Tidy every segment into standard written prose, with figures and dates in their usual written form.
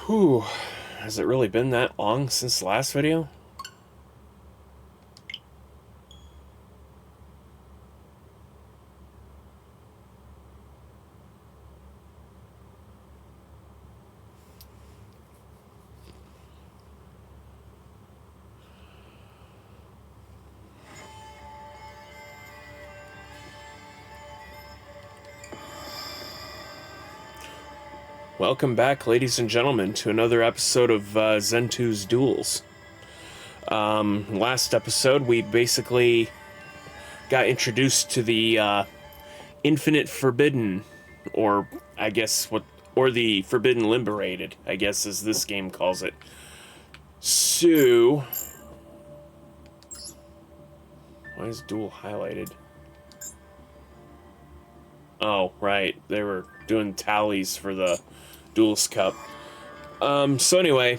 Whew. Has it really been that long since the last video? Welcome back, ladies and gentlemen, to another episode of Zentu's Duels. Last episode, we basically got introduced to the Infinite Forbidden, or I guess or the Forbidden Liberated, I guess as this game calls it. So, why is Duel highlighted? Oh, right, they were doing tallies for the Duels Cup. So anyway,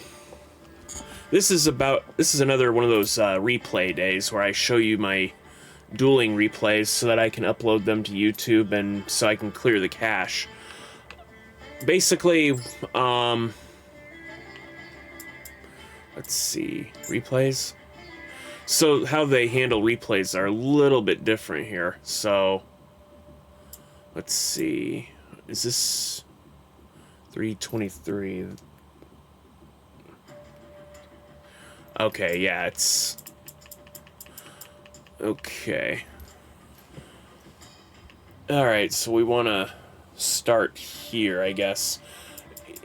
this is another one of those replay days where I show you my dueling replays so that I can upload them to YouTube and so I can clear the cache. Basically, let's see, replays? So how they handle replays are a little bit different here. So, let's see, is this 323? Okay, yeah, it's... Okay. Alright, so we want to start here, I guess.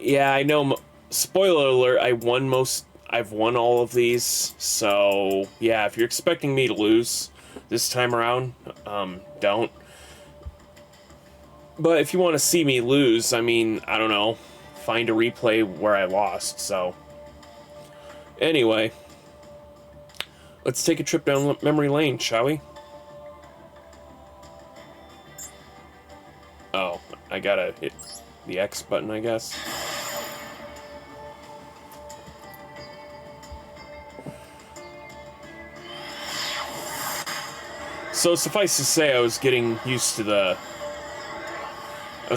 Yeah, I know, spoiler alert, I've won all of these, so, yeah, if you're expecting me to lose this time around, don't. But if you want to see me lose, I mean, I don't know, find a replay where I lost, so... Anyway, let's take a trip down memory lane, shall we? Oh, I gotta hit the X button, I guess. So suffice to say, I was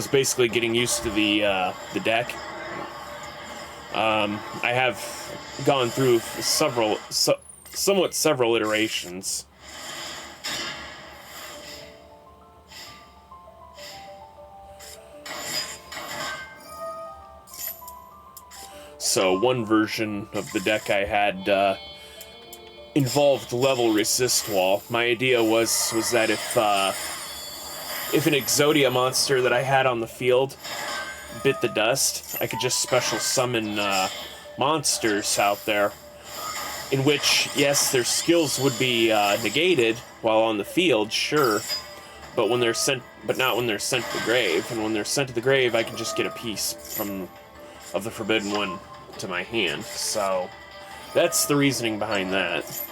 basically getting used to the deck. I have gone through several iterations. So one version of the deck I had involved level resist wall. My idea was that if an Exodia monster that I had on the field bit the dust, I could just special summon monsters out there, in which, yes, their skills would be negated while on the field, sure, but not when they're sent to the grave. And when they're sent to the grave, I can just get a piece of the Forbidden One to my hand. So that's the reasoning behind that.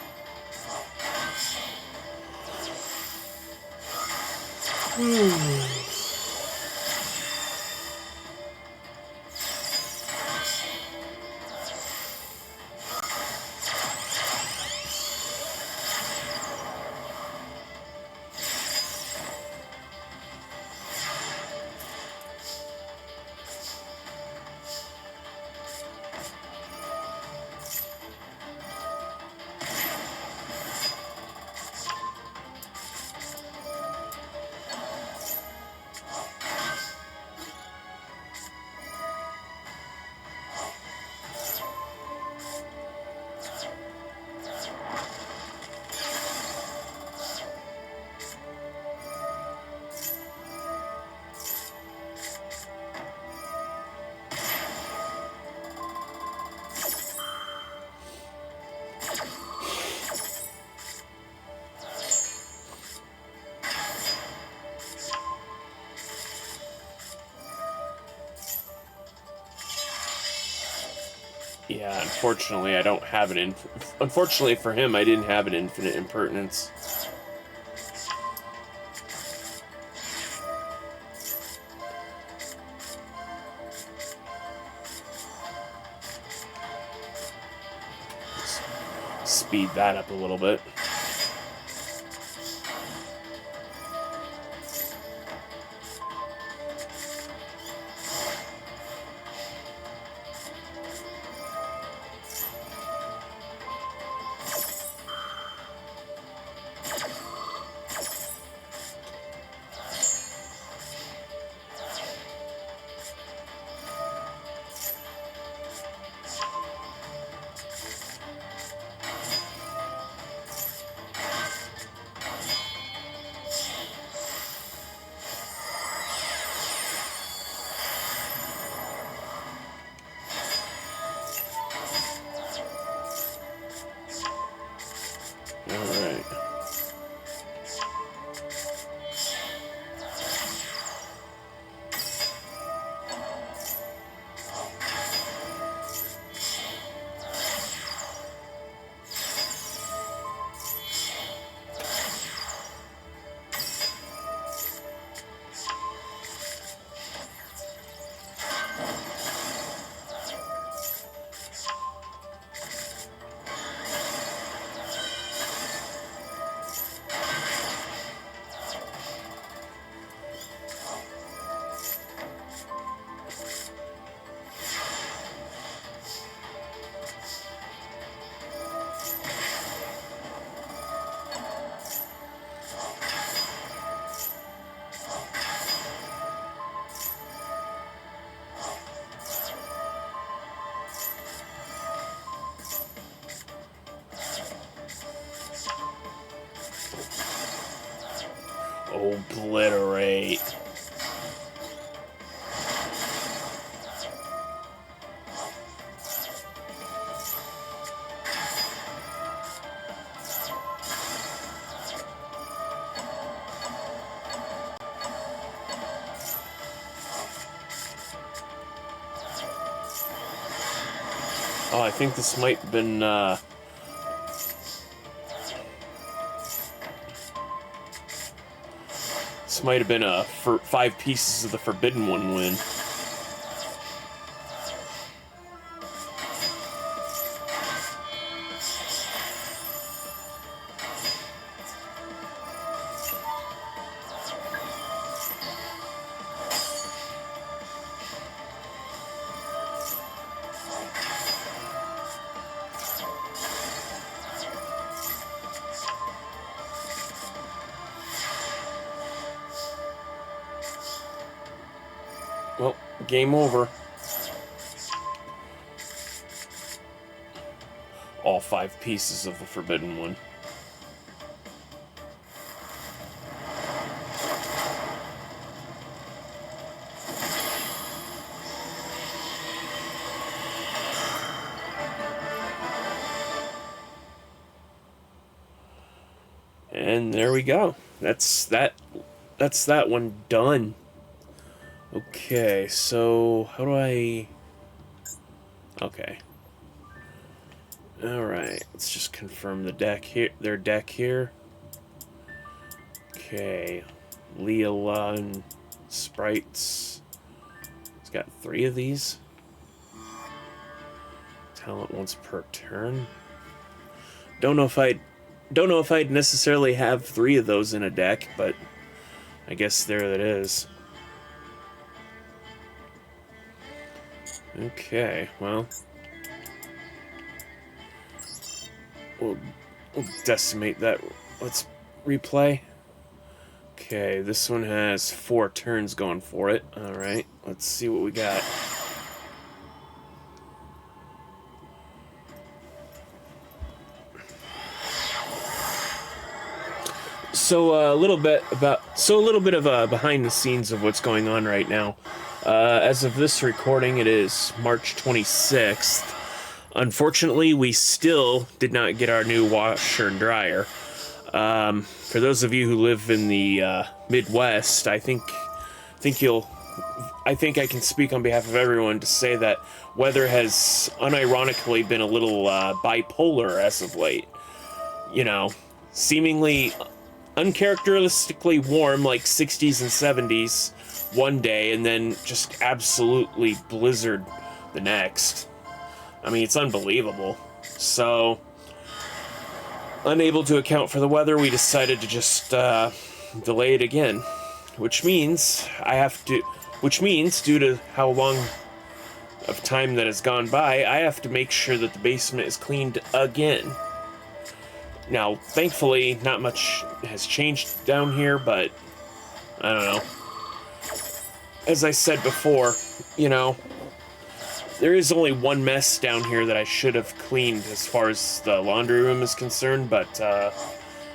Yeah, unfortunately, I don't have an unfortunately for him, I didn't have an infinite impertinence. Speed that up a little bit. Obliterate. Oh, I think this might have been, this might have been a 5 pieces of the Forbidden One win. Well, game over. All 5 pieces of the Forbidden One. And there we go. That's that one done. Okay, so how do I... Okay. Alright, let's just confirm the deck here, their deck here. Okay, Leela and Sprites. It's got 3 of these. Talent once per turn. Don't know if I'd necessarily have 3 of those in a deck, but I guess there it is. Okay, well, we'll decimate that. Let's replay. Okay, this one has 4 turns going for it. Alright, let's see what we got. So a little bit of behind the scenes of what's going on right now. As of this recording, it is March 26th. Unfortunately, we still did not get our new washer and dryer. For those of you who live in the Midwest, I think I can speak on behalf of everyone to say that weather has unironically been a little bipolar as of late. You know, seemingly uncharacteristically warm, like 60s and 70s one day, and then just absolutely blizzard the next. I mean, it's unbelievable. So, unable to account for the weather, we decided to just delay it again, which means due to how long of time that has gone by, I have to make sure that the basement is cleaned again. Now, thankfully, not much has changed down here, but I don't know. As I said before, you know, there is only one mess down here that I should have cleaned as far as the laundry room is concerned, but,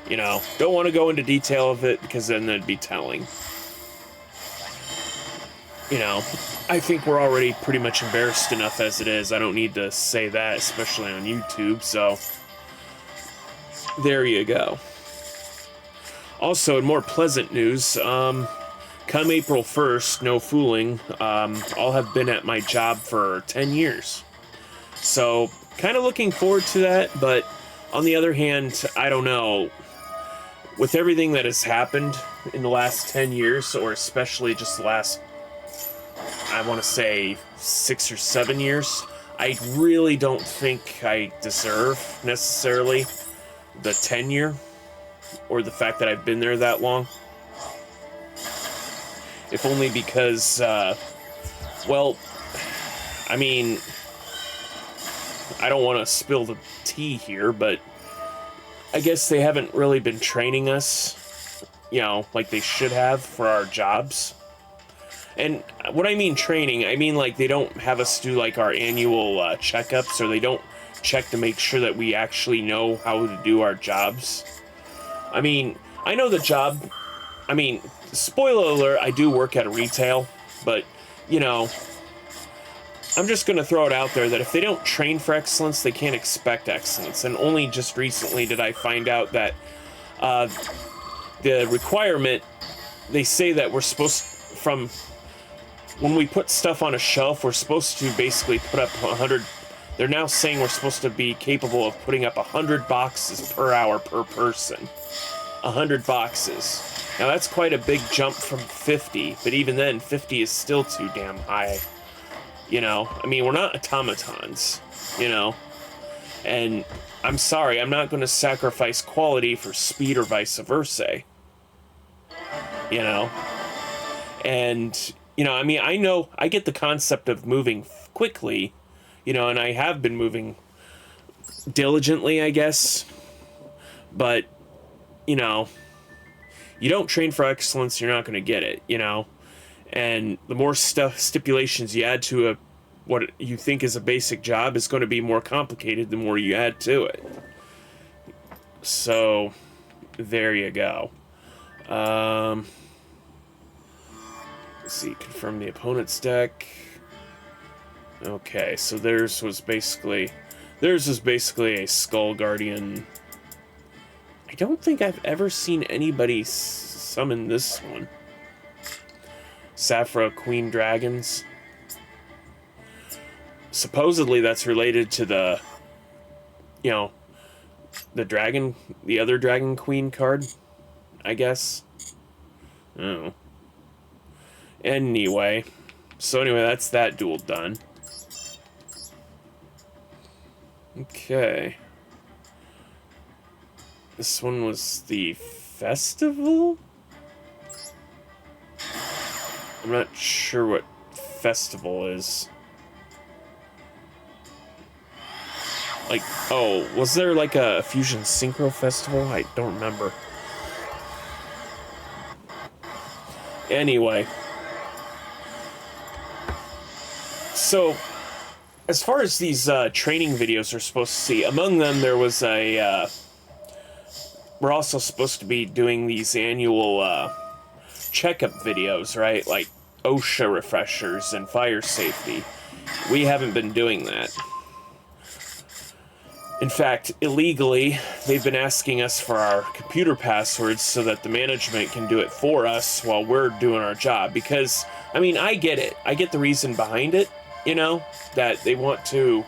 you know, don't want to go into detail of it because then that'd be telling. You know, I think we're already pretty much embarrassed enough as it is. I don't need to say that, especially on YouTube, so there you go. Also, in more pleasant news, come April 1st, no fooling, I'll have been at my job for 10 years. So, kind of looking forward to that, but on the other hand, I don't know. With everything that has happened in the last 10 years, or especially just the last, I want to say, 6 or 7 years, I really don't think I deserve, necessarily, the tenure, or the fact that I've been there that long. If only because, well, I mean, I don't want to spill the tea here, but I guess they haven't really been training us, you know, like they should have for our jobs. And what I mean training, I mean like they don't have us do like our annual checkups, or they don't check to make sure that we actually know how to do our jobs. I mean, I know the job I mean, spoiler alert, I do work at a retail, but, you know, I'm just going to throw it out there that if they don't train for excellence, they can't expect excellence. And only just recently did I find out that the requirement, they say that we're supposed, from when we put stuff on a shelf, we're supposed to basically put up 100. They're now saying we're supposed to be capable of putting up 100 boxes per hour per person. 100 boxes. Now that's quite a big jump from 50, but even then, 50 is still too damn high. You know, I mean, we're not automatons, you know, and I'm sorry, I'm not going to sacrifice quality for speed or vice versa, you know, and, you know, I mean, I get the concept of moving quickly, you know, and I have been moving diligently, I guess, but, you know, you don't train for excellence, you're not going to get it, you know. And the more stipulations you add to what you think is a basic job is going to be more complicated the more you add to it. So, there you go. Let's see, confirm the opponent's deck. Okay, so theirs was basically a Skull Guardian. I don't think I've ever seen anybody summon this one. Saphira Queen Dragons. Supposedly that's related to the, you know, the other Dragon Queen card, I guess. Oh. Anyway. So anyway, that's that duel done. Okay. This one was the festival? I'm not sure what festival is. Like, oh, was there like a Fusion Synchro Festival? I don't remember. Anyway. So, as far as these training videos are supposed to see, among them there was a... we're also supposed to be doing these annual checkup videos, right? Like OSHA refreshers and fire safety. We haven't been doing that. In fact, illegally, they've been asking us for our computer passwords so that the management can do it for us while we're doing our job. Because, I mean, I get it. I get the reason behind it, you know, that they want to...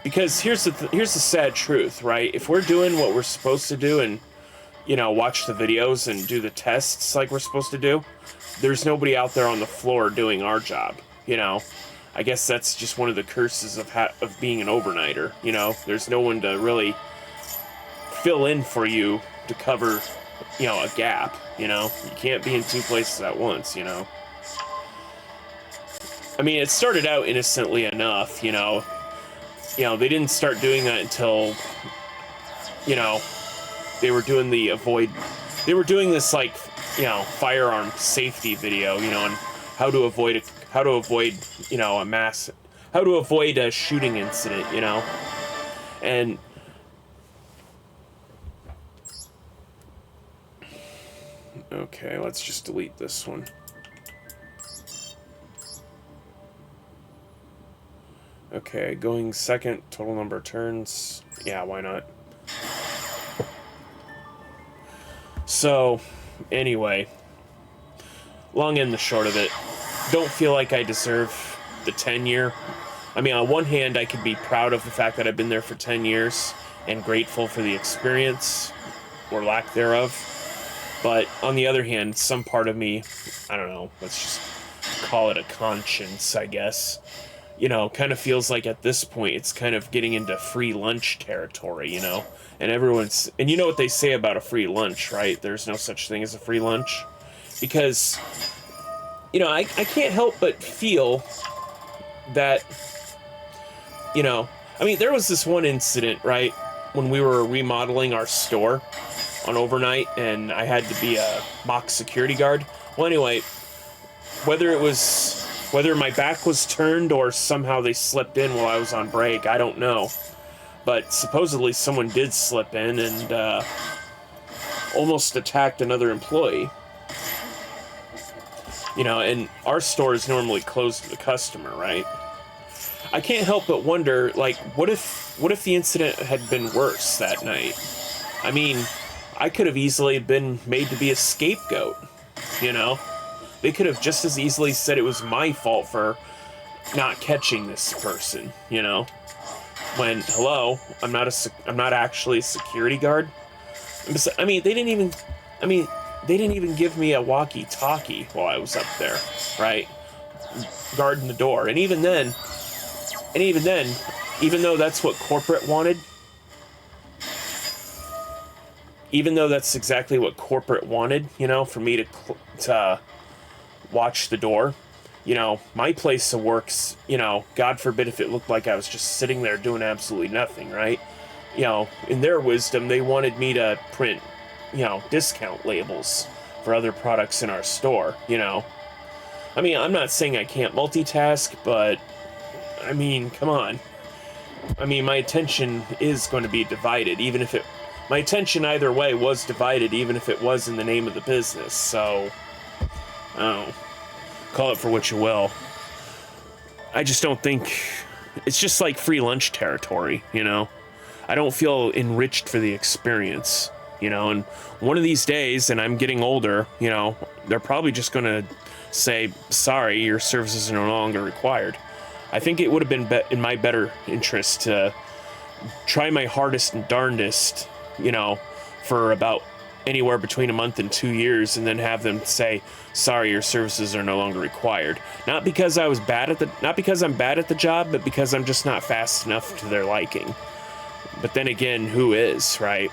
Because here's the sad truth, right? If we're doing what we're supposed to do and, you know, watch the videos and do the tests like we're supposed to do, there's nobody out there on the floor doing our job, you know? I guess that's just one of the curses of being an overnighter, you know? There's no one to really fill in for you to cover, you know, a gap, you know? You can't be in two places at once, you know? I mean, it started out innocently enough, you know? You know, they didn't start doing that until, you know, they were doing this, like, you know, firearm safety video, you know, and how to avoid, you know, how to avoid a shooting incident, you know, and okay, let's just delete this one. Okay, going second, total number of turns. Yeah, why not? So, anyway, long and the short of it, don't feel like I deserve the tenure. I mean, on one hand, I could be proud of the fact that I've been there for 10 years and grateful for the experience, or lack thereof. But on the other hand, some part of me, I don't know, let's just call it a conscience, I guess, you know, kind of feels like at this point it's kind of getting into free lunch territory, you know? And and you know what they say about a free lunch, right? There's no such thing as a free lunch. Because, you know, I can't help but feel that, you know, I mean, there was this one incident, right, when we were remodeling our store on overnight, and I had to be a mock security guard. Well, anyway, whether my back was turned or somehow they slipped in while I was on break, I don't know. But supposedly someone did slip in, and almost attacked another employee. You know, and our store is normally closed to the customer, right? I can't help but wonder, like, what if the incident had been worse that night? I mean, I could have easily been made to be a scapegoat, you know? They could have just as easily said it was my fault for not catching this person, you know? When, hello, I'm not actually a security guard. I mean, they didn't even give me a walkie-talkie while I was up there, right? Guarding the door. And even then, even though that's what corporate wanted, even though that's exactly what corporate wanted, you know, for me to watch the door, you know, my place of work's, you know, God forbid if it looked like I was just sitting there doing absolutely nothing, right? You know, in their wisdom, they wanted me to print, you know, discount labels for other products in our store, you know. I mean, I'm not saying I can't multitask, but, I mean, come on. I mean, my attention is going to be divided, even if it... My attention either way was divided, even if it was in the name of the business, so... Oh, call it for what you will. I just don't think... It's just like free lunch territory, you know? I don't feel enriched for the experience, you know? And one of these days, and I'm getting older, you know, they're probably just going to say, sorry, your services are no longer required. I think it would have been in my better interest to try my hardest and darndest, you know, for about anywhere between a month and 2 years, and then have them say, sorry, your services are no longer required. Not because I'm bad at the job, but because I'm just not fast enough to their liking. But then again, who is, right?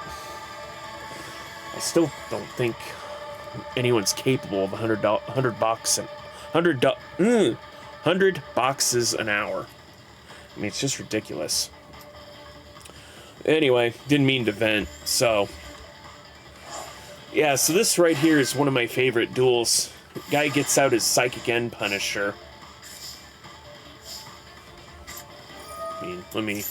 I still don't think anyone's capable of 100 boxes an hour. I mean, it's just ridiculous. Anyway, didn't mean to vent, so... Yeah, so this right here is one of my favorite duels. Guy gets out his Psychic End Punisher. I mean, let me...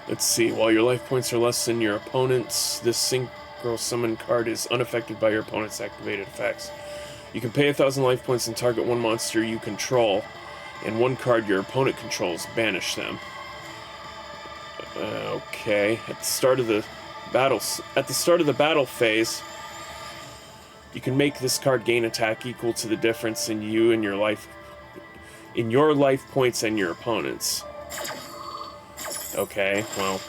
Let's see, while your life points are less than your opponent's, this synchro summon card is unaffected by your opponent's activated effects. You can pay 1,000 life points and target one monster you control, and one card your opponent controls, banish them. Okay, at the start of the battle phase, you can make this card gain attack equal to the difference in your life points and your opponent's. Okay, well.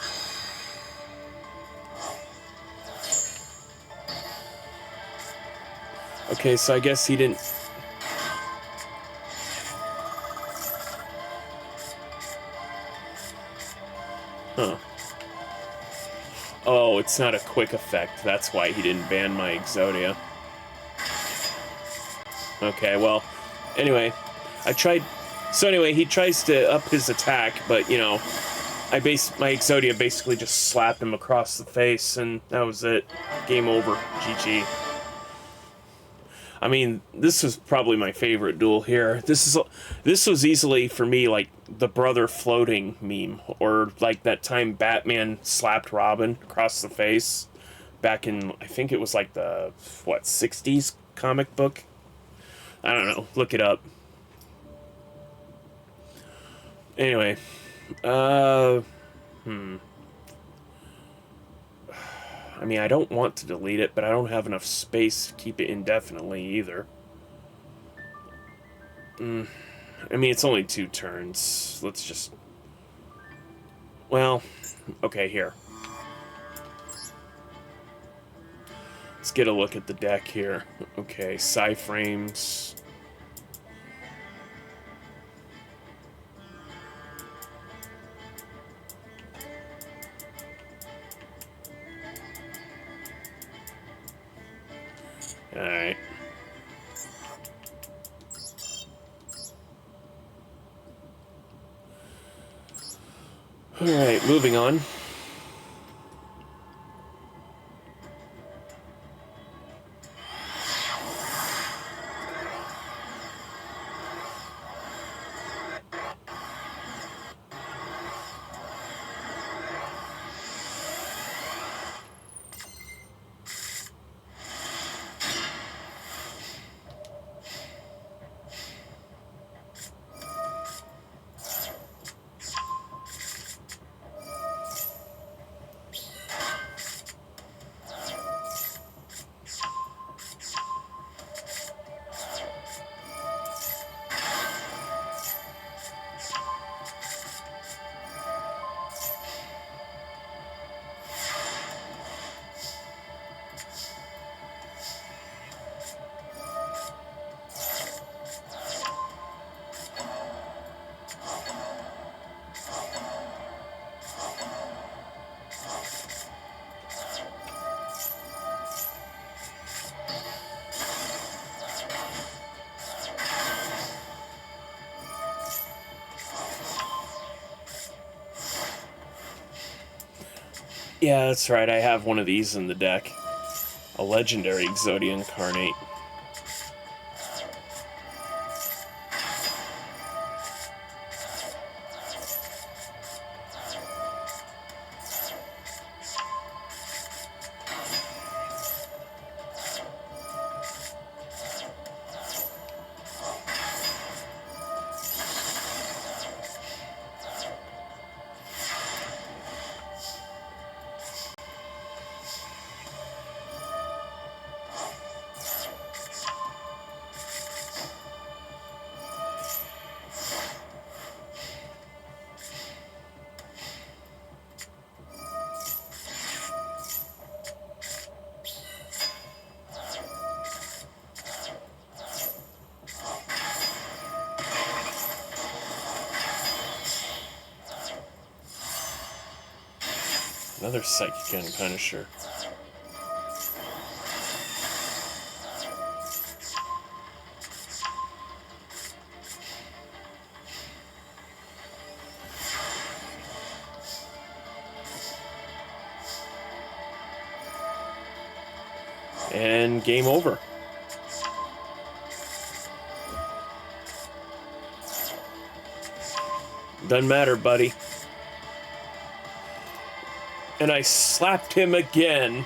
Okay, so I guess he didn't... Huh. Oh, it's not a quick effect. That's why he didn't ban my Exodia. Okay, well, anyway, So anyway, he tries to up his attack, but, you know, my Exodia basically just slapped him across the face, and that was it. Game over. GG. I mean, this was probably my favorite duel here. This was easily, for me, like, the brother floating meme, or, like, that time Batman slapped Robin across the face back in, I think it was, like, the, 60s comic book? I don't know. Look it up. Anyway, I mean, I don't want to delete it, but I don't have enough space to keep it indefinitely either. I mean, it's only 2 turns. Let's just... Well, okay, here. Let's get a look at the deck here. Okay, Psy-frames... Alright. Alright, moving on. Yeah, that's right. I have one of these in the deck. A legendary Exodia Incarnate. Another Psychic and Punisher. And game over. Doesn't matter, buddy. And I slapped him again.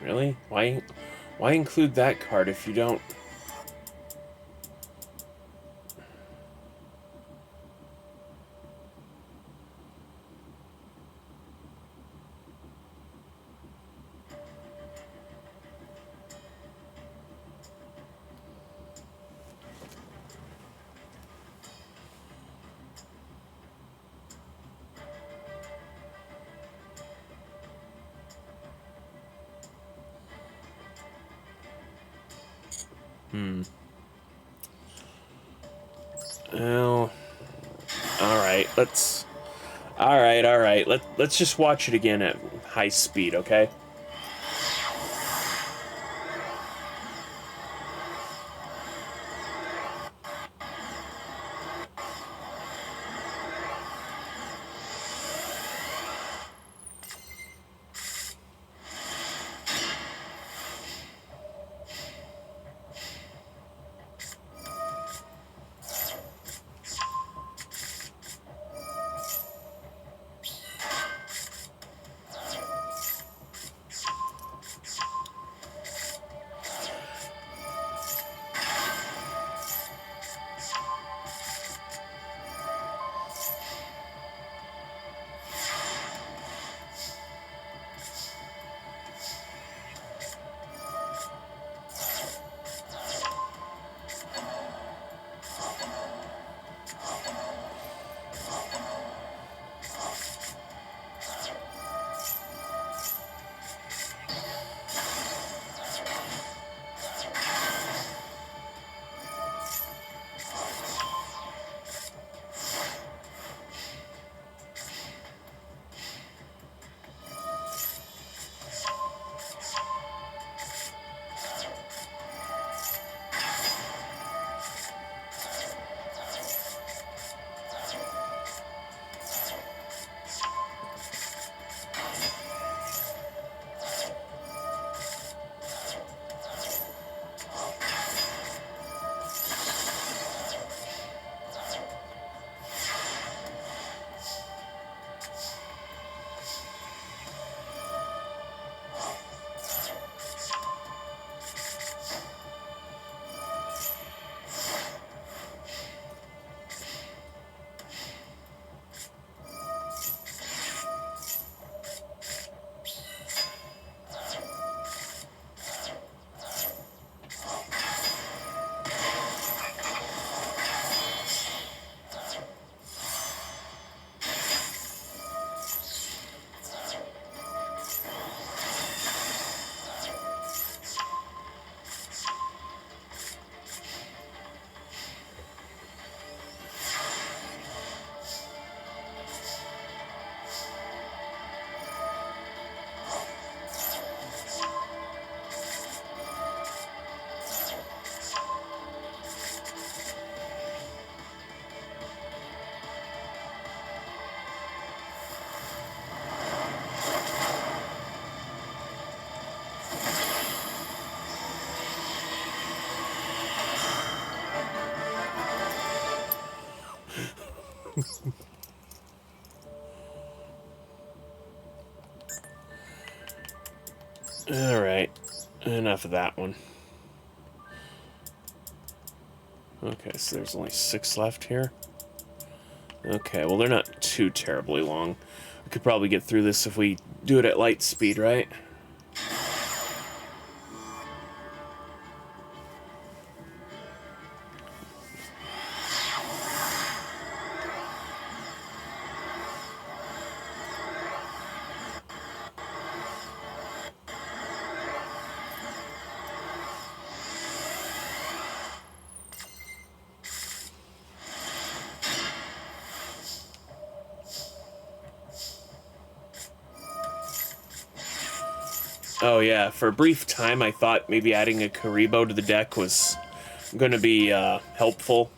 Really? Why include that card if you don't... Well, alright, let's... Alright. Let's just watch it again at high speed, okay? Alright. Enough of that one. Okay, so there's only 6 left here. Okay, well, they're not too terribly long. We could probably get through this if we do it at light speed, right? Oh yeah, for a brief time I thought maybe adding a Karibo to the deck was going to be helpful,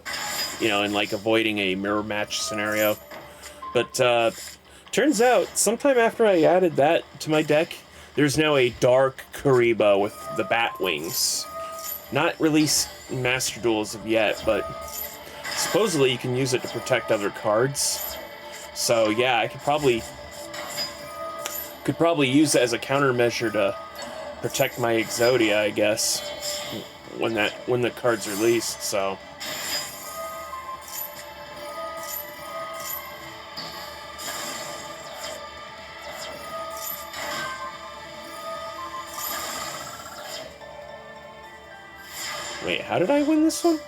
you know, in like avoiding a mirror match scenario. But turns out, sometime after I added that to my deck, there's now a dark Karibo with the bat wings. Not released in Master Duels of yet, but supposedly you can use it to protect other cards. So yeah, I could probably use it as a countermeasure to protect my Exodia, I guess, when the card's released. So wait, how did I win this one?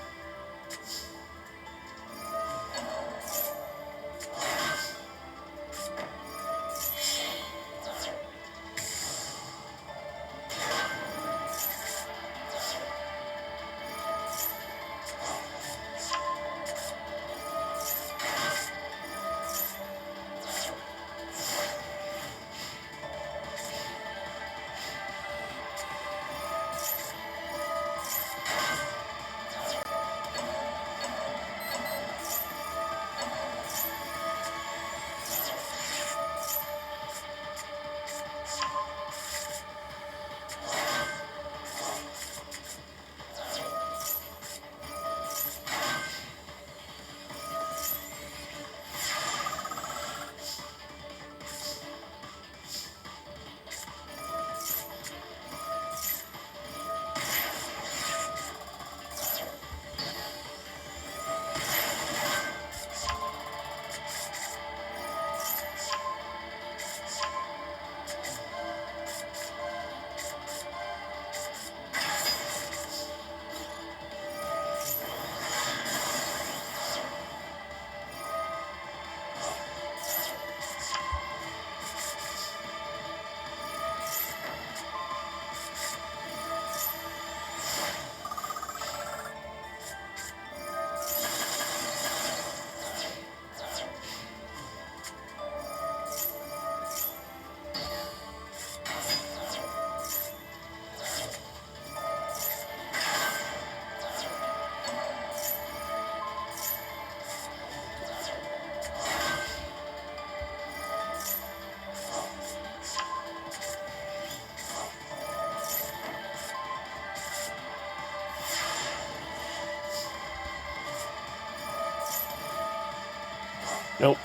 Nope.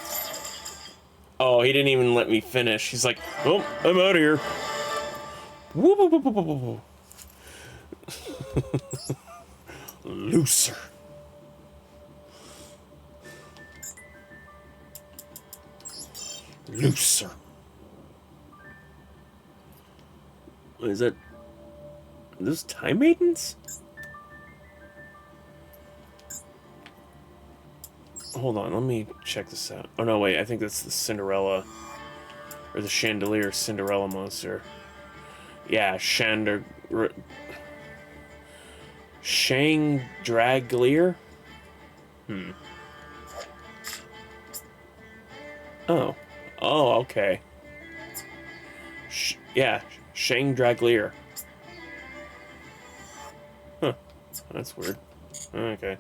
Oh, he didn't even let me finish. He's like, oh, I'm out of here. Whoop, whoop, whoop, whoop, whoop, whoop. Looser. Looser. What is that? Are those Time Maidens? Hold on, let me check this out. Oh no, wait, I think that's the Cinderella, or the Chandelier Cinderella monster. Yeah, Shangdraglier? Oh. Oh, okay. Yeah, Shangdraglier. Huh. That's weird. Okay.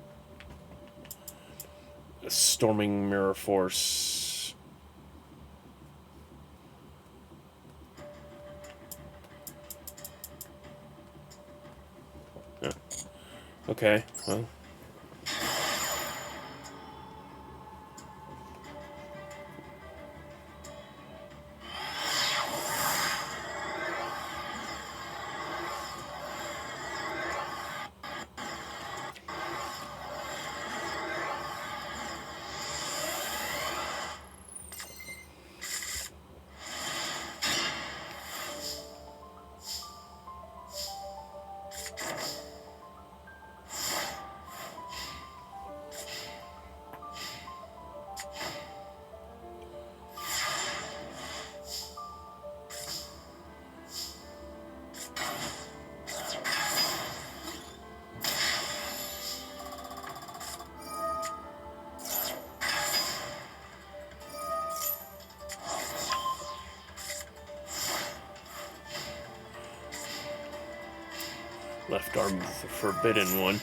A Storming Mirror Force. Huh. Okay, well. Left arm of the forbidden one.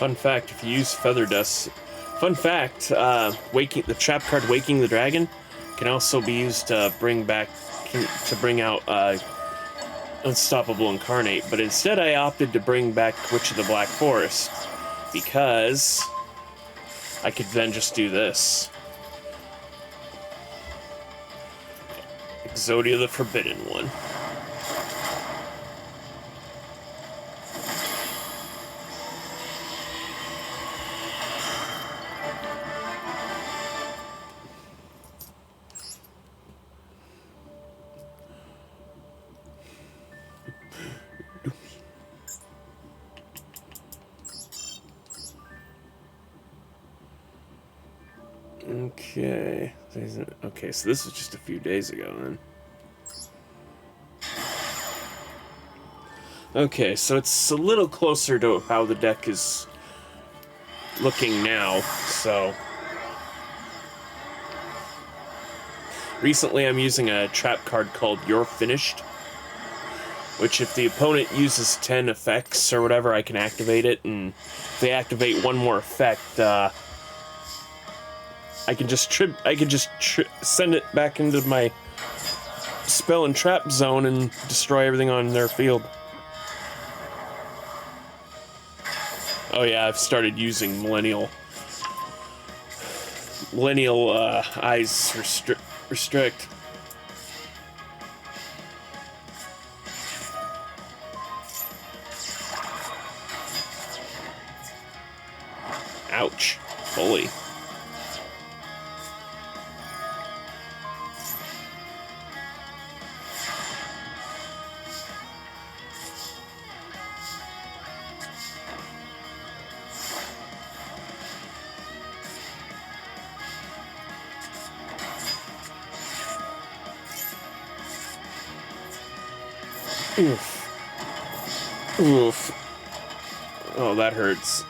Fun fact, if you use Feather Dust... Fun fact, the trap card Waking the Dragon can also be used to bring out Unstoppable Incarnate, but instead I opted to bring back Witch of the Black Forest, because I could then just do this. Exodia the Forbidden One. Okay, so this was just a few days ago then. Okay, so it's a little closer to how the deck is looking now, so... Recently I'm using a trap card called You're Finished, which if the opponent uses 10 effects or whatever, I can activate it, and if they activate one more effect, I can just send it back into my spell and trap zone and destroy everything on their field. Oh yeah, I've started using Millennial Eyes Restrict. Ouch. Bully. Oof. Oof. Oh, that hurts.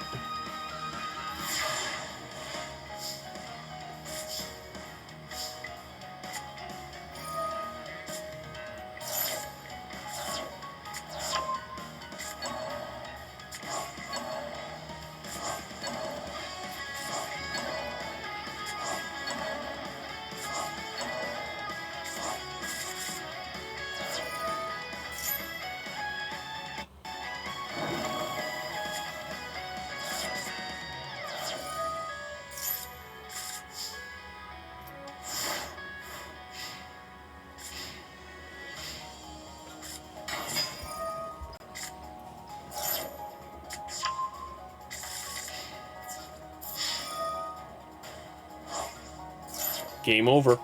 Game over.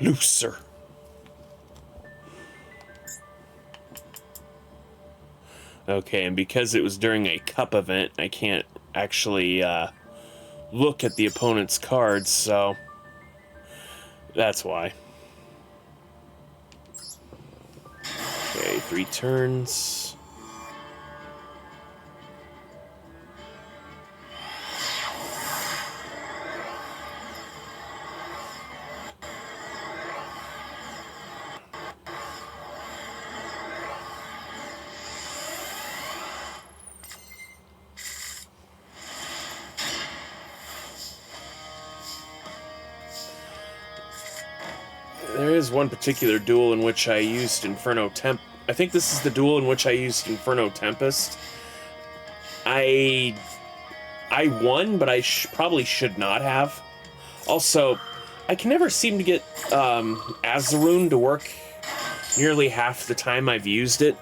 looser. Okay, and because it was during a cup event, I can't actually look at the opponent's cards, so that's why. Okay, 3 turns. There is one particular duel in which I used Inferno Temp. I think this is the duel in which I used Inferno Tempest. I won, but I probably should not have. Also, I can never seem to get Azaroon to work nearly half the time I've used it.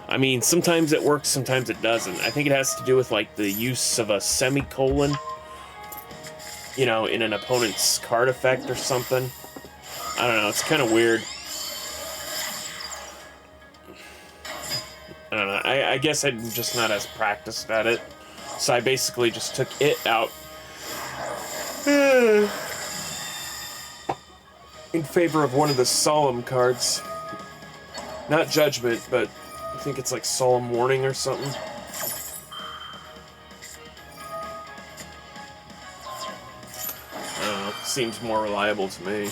I mean, sometimes it works, sometimes it doesn't. I think it has to do with, like, the use of a semicolon, you know, in an opponent's card effect or something. I don't know, it's kind of weird. I don't know, I guess I'm just not as practiced at it. So I basically just took it out in favor of one of the Solemn cards. Not Judgment, but I think it's like Solemn Warning or something. I don't know, seems more reliable to me.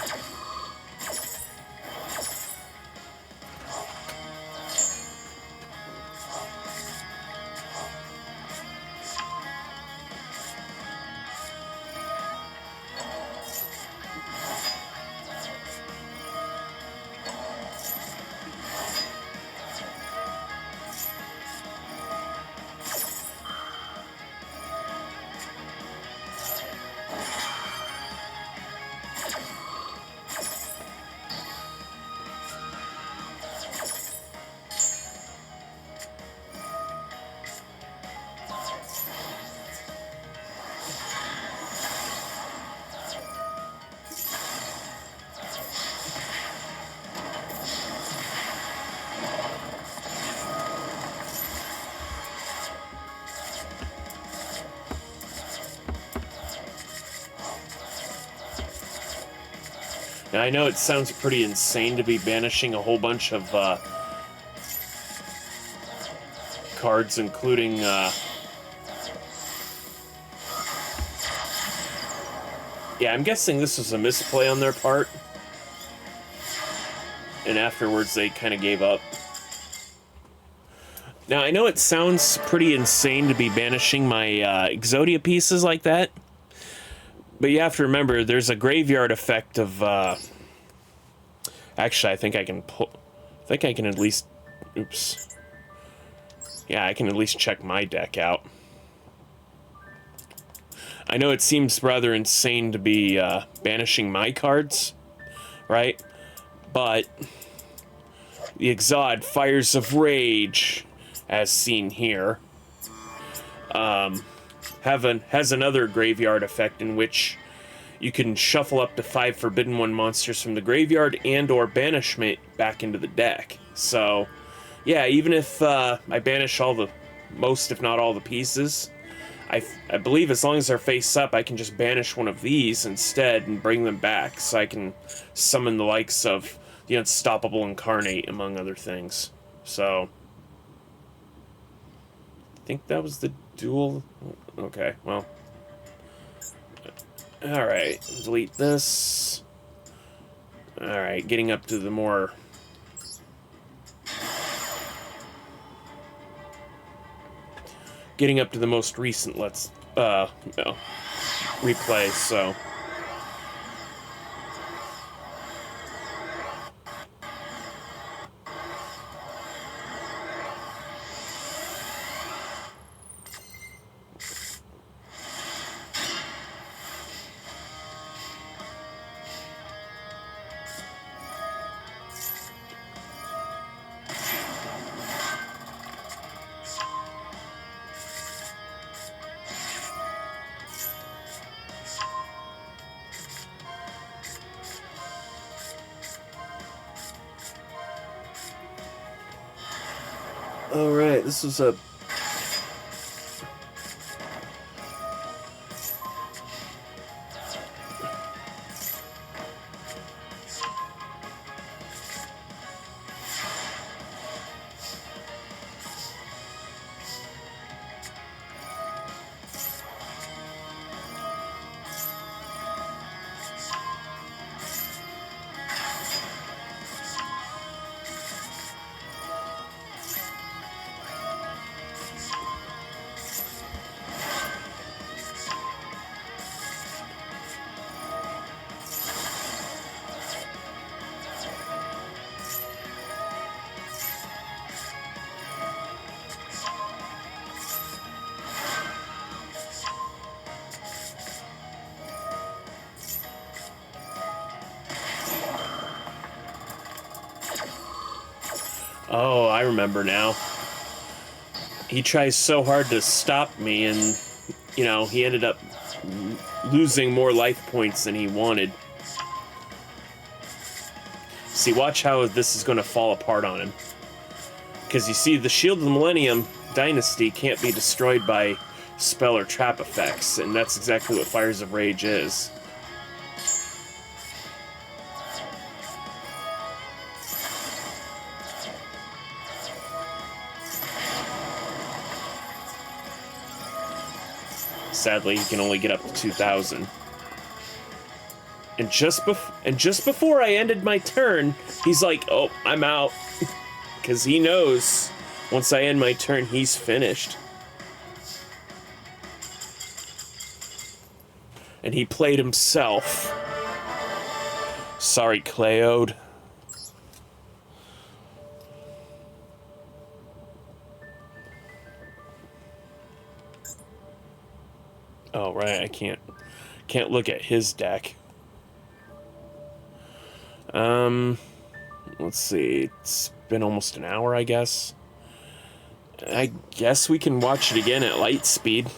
Now, I know it sounds pretty insane to be banishing a whole bunch of cards, including yeah, I'm guessing this was a misplay on their part, and afterwards they kind of gave up. Now, I know it sounds pretty insane to be banishing my Exodia pieces like that, but you have to remember, there's a graveyard effect of, actually, I think I can at least, oops. Yeah, I can at least check my deck out. I know it seems rather insane to be banishing my cards, right? But the Exod Fires of Rage, as seen here, has another graveyard effect in which you can shuffle up to 5 Forbidden One monsters from the graveyard and or banishment back into the deck. So, yeah, even if I banish most if not all the pieces, I believe as long as they're face up, I can just banish one of these instead and bring them back, so I can summon the likes of the Unstoppable Incarnate, among other things. So, I think that was the duel. Okay, well. Alright, delete this. Alright, getting up to the more... Getting up to the most recent replay, so... Alright, this was a... Oh, I remember now. He tries so hard to stop me, and, you know, he ended up losing more life points than he wanted. See, watch how this is going to fall apart on him. Because you see, the Shield of the Millennium Dynasty can't be destroyed by spell or trap effects, and that's exactly what Fires of Rage is. Sadly, he can only get up to 2,000. And just before I ended my turn, he's like, "Oh, I'm out," because he knows once I end my turn, he's finished. And he played himself. Sorry, Cleode. Oh, right, I can't look at his deck. Let's see, it's been almost an hour, I guess. I guess we can watch it again at light speed.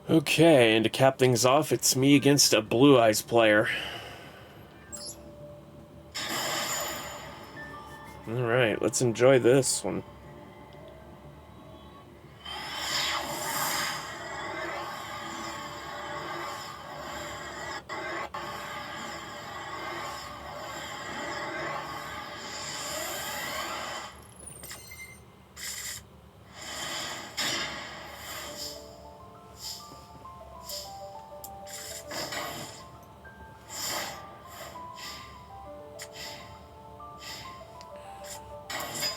Okay, and to cap things off, it's me against a Blue Eyes player. Alright, let's enjoy this one.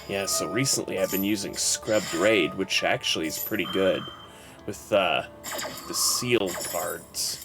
Yeah, so recently I've been using Scrubbed Raid, which actually is pretty good with the seal cards.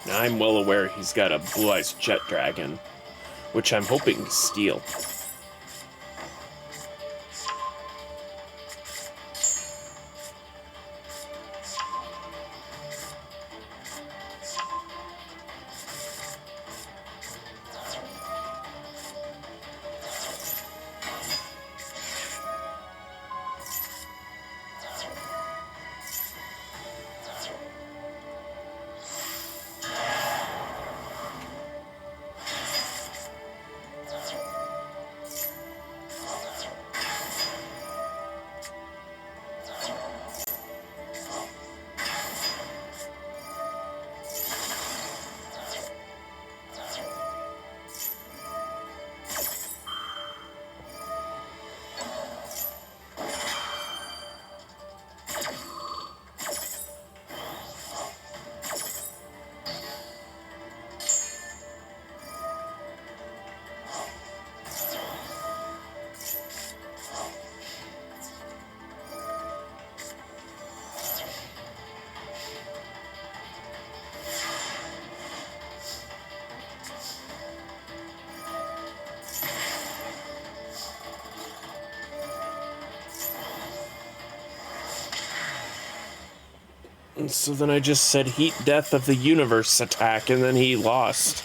Now, I'm well aware he's got a Blue Eyes Jet Dragon, which I'm hoping to steal. And so then I just said Heat Death of the Universe attack, and then he lost.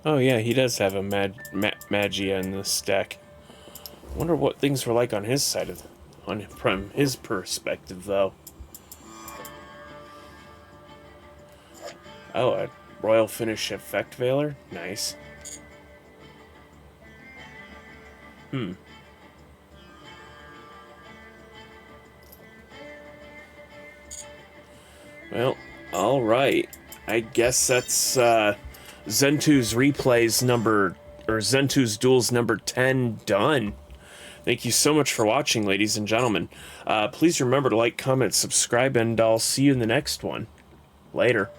Oh yeah, he does have a Magia in this deck. Wonder what things were like on his side of, from his perspective, though. Oh, a Royal Finish Effect Veiler? Nice. Well, alright. I guess that's Zentu's replays number, or Zentu's Duels number 10 done. Thank you so much for watching, ladies and gentlemen. Please remember to like, comment, subscribe, and I'll see you in the next one. Later.